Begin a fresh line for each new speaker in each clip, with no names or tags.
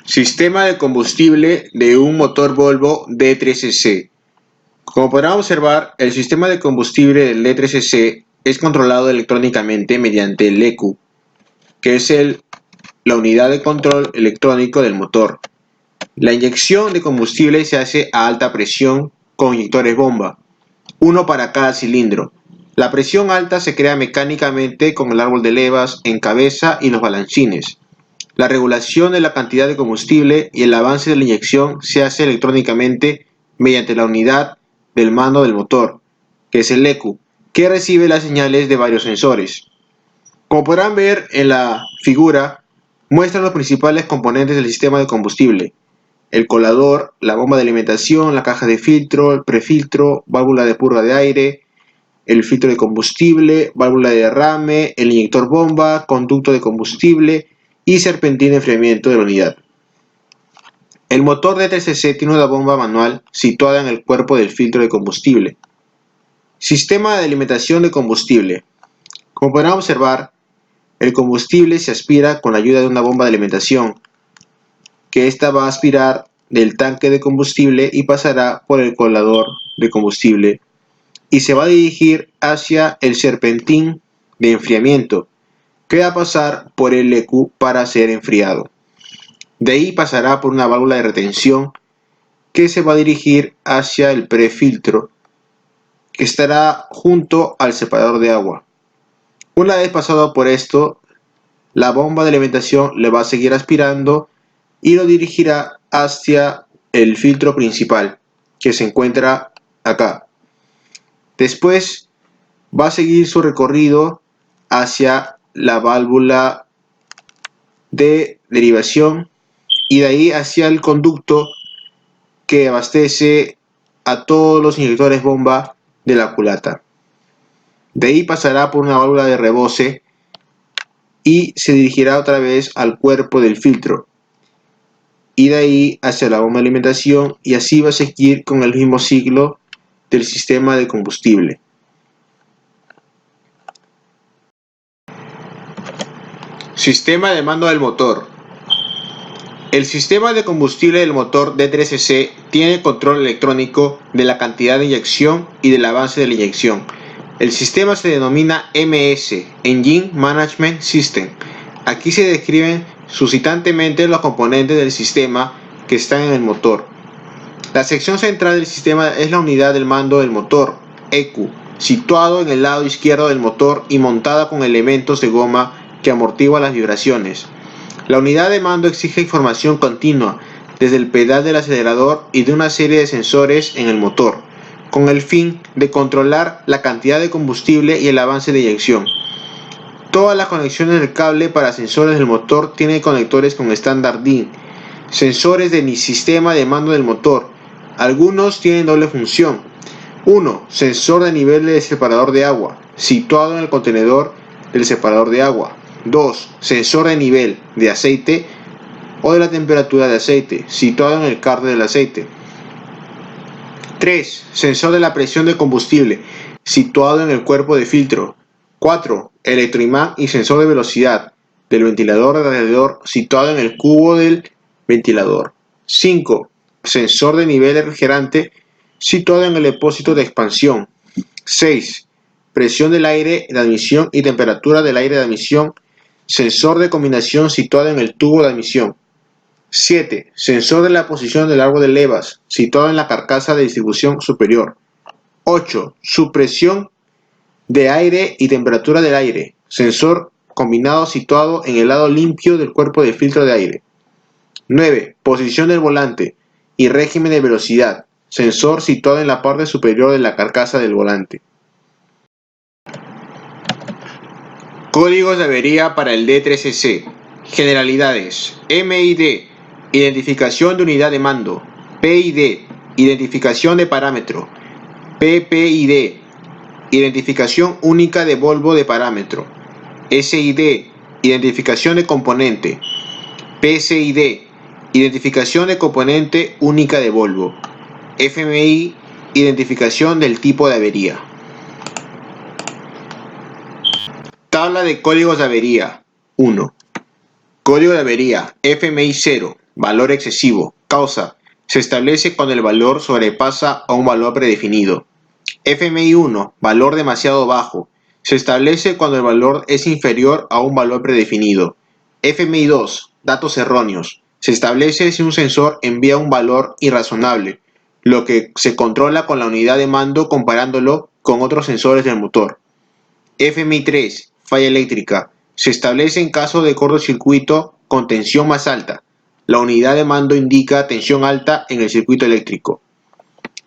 Sistema de combustible de un motor Volvo D3CC. Como podrán observar, el sistema de combustible del D3CC es controlado electrónicamente mediante el ECU, que es la unidad de control electrónico del motor. La inyección de combustible se hace a alta presión con inyectores bomba, uno para cada cilindro. La presión alta se crea mecánicamente con el árbol de levas en cabeza y los balancines. La regulación de la cantidad de combustible y el avance de la inyección se hace electrónicamente mediante la unidad del mando del motor, que es el ECU, que recibe las señales de varios sensores. Como podrán ver en la figura, muestran los principales componentes del sistema de combustible: el colador, la bomba de alimentación, la caja de filtro, el prefiltro, válvula de purga de aire, el filtro de combustible, válvula de derrame, el inyector bomba, conducto de combustible y serpentina de enfriamiento de la unidad. El motor D3CC tiene una bomba manual situada en el cuerpo del filtro de combustible. Sistema de alimentación de combustible. Como podrán observar, el combustible se aspira con la ayuda de una bomba de alimentación, que ésta va a aspirar del tanque de combustible y pasará por el colador de combustible y se va a dirigir hacia el serpentín de enfriamiento, que va a pasar por el ECU para ser enfriado. De ahí pasará por una válvula de retención que se va a dirigir hacia el prefiltro, que estará junto al separador de agua. Una vez pasado por esto, la bomba de alimentación le va a seguir aspirando y lo dirigirá hacia el filtro principal, que se encuentra acá. Después va a seguir su recorrido hacia la válvula de derivación y de ahí hacia el conducto que abastece a todos los inyectores bomba de la culata. De ahí pasará por una válvula de rebose y se dirigirá otra vez al cuerpo del filtro y de ahí hacia la bomba de alimentación, y así va a seguir con el mismo ciclo del sistema de combustible. Sistema de mando del motor. El sistema de combustible del motor D3CC tiene control electrónico de la cantidad de inyección y del avance de la inyección. El sistema se denomina MS, Engine Management System. Aquí se describen sucintantemente los componentes del sistema que están en el motor. La sección central del sistema es la unidad del mando del motor, ECU, situado en el lado izquierdo del motor y montada con elementos de goma que amortiguan las vibraciones. La unidad de mando exige información continua desde el pedal del acelerador y de una serie de sensores en el motor, con el fin de controlar la cantidad de combustible y el avance de inyección. Todas las conexiones del cable para sensores del motor tienen conectores con estándar DIN. Sensores del sistema de mando del motor. Algunos tienen doble función. 1. Sensor de nivel del separador de agua, situado en el contenedor del separador de agua. 2. Sensor de nivel de aceite o de la temperatura de aceite, situado en el cárter del aceite. 3. Sensor de la presión de combustible, situado en el cuerpo de filtro. 4. Electroimán y sensor de velocidad del ventilador de radiador, situado en el cubo del ventilador. 5. Sensor de nivel de refrigerante, situado en el depósito de expansión. 6. Presión del aire de admisión y temperatura del aire de admisión, sensor de combinación situado en el tubo de admisión. 7. Sensor de la posición del árbol de levas, situado en la carcasa de distribución superior. 8. Supresión de aire y temperatura del aire, sensor combinado situado en el lado limpio del cuerpo de filtro de aire. 9. Posición del volante y régimen de velocidad, sensor situado en la parte superior de la carcasa del volante. Códigos de avería para el D3CC. Generalidades: MID, identificación de unidad de mando. PID, identificación de parámetro. PPID, identificación única de Volvo de parámetro. SID, identificación de componente. PCID, identificación de componente única de Volvo. FMI, identificación del tipo de avería. Tabla de códigos de avería. 1. Código de avería FMI 0, Valor excesivo. Causa. Se establece cuando el valor sobrepasa a un valor predefinido. FMI 1. Valor demasiado bajo. Se establece cuando el valor es inferior a un valor predefinido. FMI 2. Datos erróneos. Se establece si un sensor envía un valor irrazonable, lo que se controla con la unidad de mando comparándolo con otros sensores del motor. FMI 3. Falla eléctrica. Se establece en caso de cortocircuito con tensión más alta. La unidad de mando indica tensión alta en el circuito eléctrico.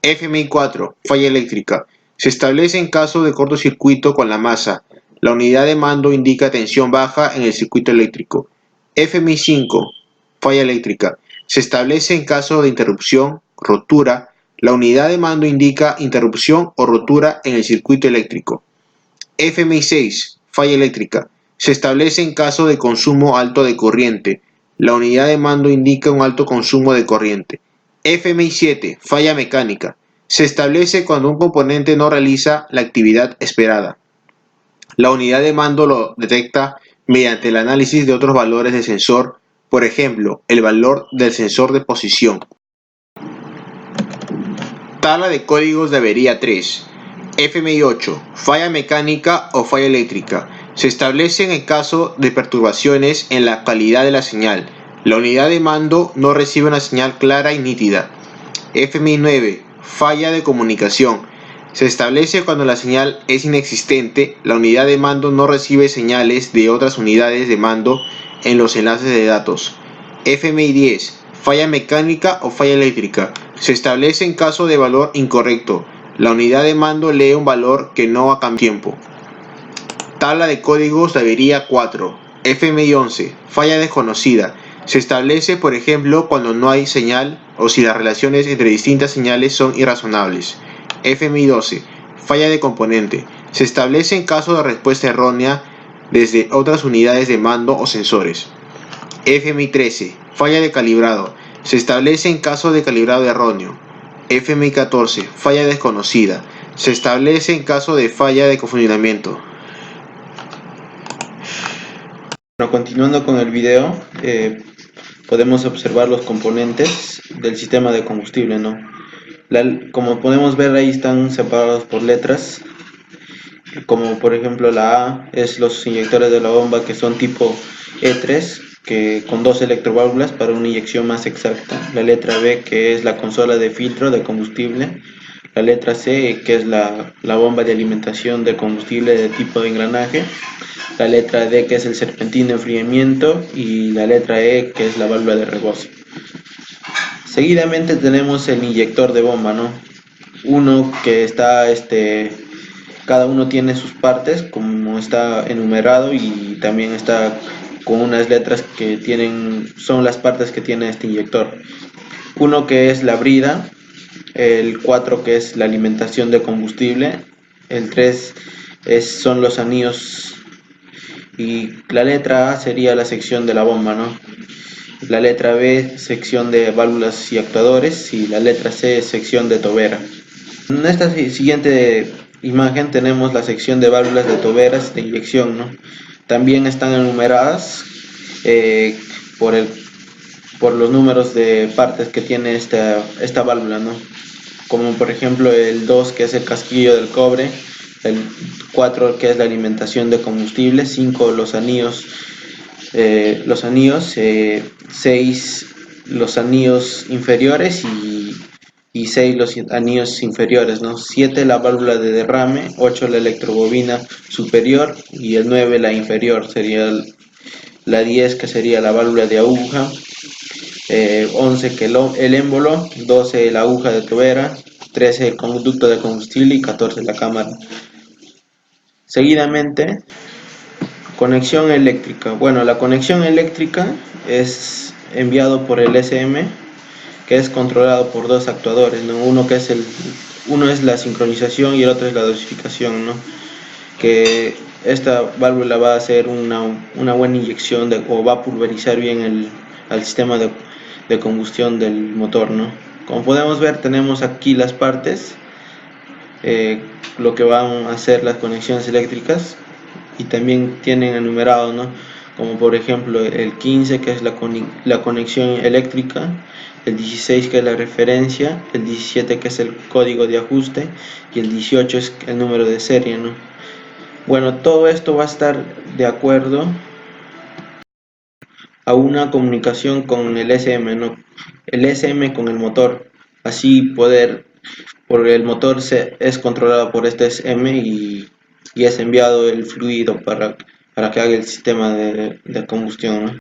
FMI 4. Falla eléctrica. Se establece en caso de cortocircuito con la masa. La unidad de mando indica tensión baja en el circuito eléctrico. FMI 5. Falla eléctrica. Se establece en caso de interrupción, rotura. La unidad de mando indica interrupción o rotura en el circuito eléctrico. FMI 6. Falla eléctrica. Se establece en caso de consumo alto de corriente. La unidad de mando indica un alto consumo de corriente. FMI 7. Falla mecánica. Se establece cuando un componente no realiza la actividad esperada. La unidad de mando lo detecta mediante el análisis de otros valores del sensor, por ejemplo, el valor del sensor de posición. Tabla de códigos de avería 3. FMI 8. Falla mecánica o falla eléctrica. Se establece en el caso de perturbaciones en la calidad de la señal. La unidad de mando no recibe una señal clara y nítida. FMI 9. Falla de comunicación. Se establece cuando la señal es inexistente, la unidad de mando no recibe señales de otras unidades de mando en los enlaces de datos. FMI 10. Falla mecánica o falla eléctrica. Se establece en caso de valor incorrecto. La unidad de mando lee un valor que no ha cambiado tiempo. Tabla de códigos de avería 4. FMI 11. Falla desconocida. Se establece, por ejemplo, cuando no hay señal o si las relaciones entre distintas señales son irrazonables. FMI 12. Falla de componente. Se establece en caso de respuesta errónea desde otras unidades de mando o sensores. FMI 13. Falla de calibrado. Se establece en caso de calibrado erróneo. FMI 14. Falla desconocida. Se establece en caso de falla de funcionamiento.
Bueno, continuando con el video, podemos observar los componentes del sistema de combustible, ¿no? Como podemos ver, ahí están separados por letras, como por ejemplo la A es los inyectores de la bomba, que son tipo E3, que con 2 electroválvulas para una inyección más exacta. La letra B, que es la consola de filtro de combustible. La letra C, que es la bomba de alimentación de combustible de tipo de engranaje. La letra D, que es el serpentín de enfriamiento, y la letra E, que es la válvula de rebozo. Seguidamente tenemos el inyector de bomba, ¿no? Uno que está, cada uno tiene sus partes, como está enumerado, y también está con unas letras que son las partes que tiene este inyector. Uno que es la brida, el 4 que es la alimentación de combustible, el 3 son los anillos, y la letra A sería la sección de la bomba, ¿no? La letra B, sección de válvulas y actuadores, y la letra C, sección de tobera. En esta siguiente imagen tenemos la sección de válvulas de toberas de inyección, ¿no? También están enumeradas por los números de partes que tiene esta válvula, ¿no? Como por ejemplo el 2, que es el casquillo del cobre, el 4 que es la alimentación de combustible, 5 los anillos, 6 los anillos inferiores y 6 los anillos inferiores, ¿no? 7 la válvula de derrame, 8 la electrobobina superior y el 9 la inferior, sería la 10 que sería la válvula de aguja, 11 que el émbolo, 12 la aguja de tobera, 13 el conducto de combustible y 14 la cámara. Seguidamente, conexión eléctrica. Bueno, la conexión eléctrica es enviado por el SM, que es controlado por 2 actuadores, ¿no? Uno es la sincronización y el otro es la dosificación, ¿no? Que esta válvula va a hacer una buena inyección o va a pulverizar bien al sistema de combustión del motor, ¿no? Como podemos ver, tenemos aquí las partes, lo que van a hacer las conexiones eléctricas, y también tienen enumerado, ¿no? como por ejemplo el 15 que es la conexión eléctrica, el 16 que es la referencia, el 17 que es el código de ajuste y el 18 es el número de serie, ¿no? Bueno, todo esto va a estar de acuerdo a una comunicación con el SM, ¿no? El SM con el motor, así poder, porque el motor es controlado por este SM y es enviado el fluido para que haga el sistema de combustión, ¿no?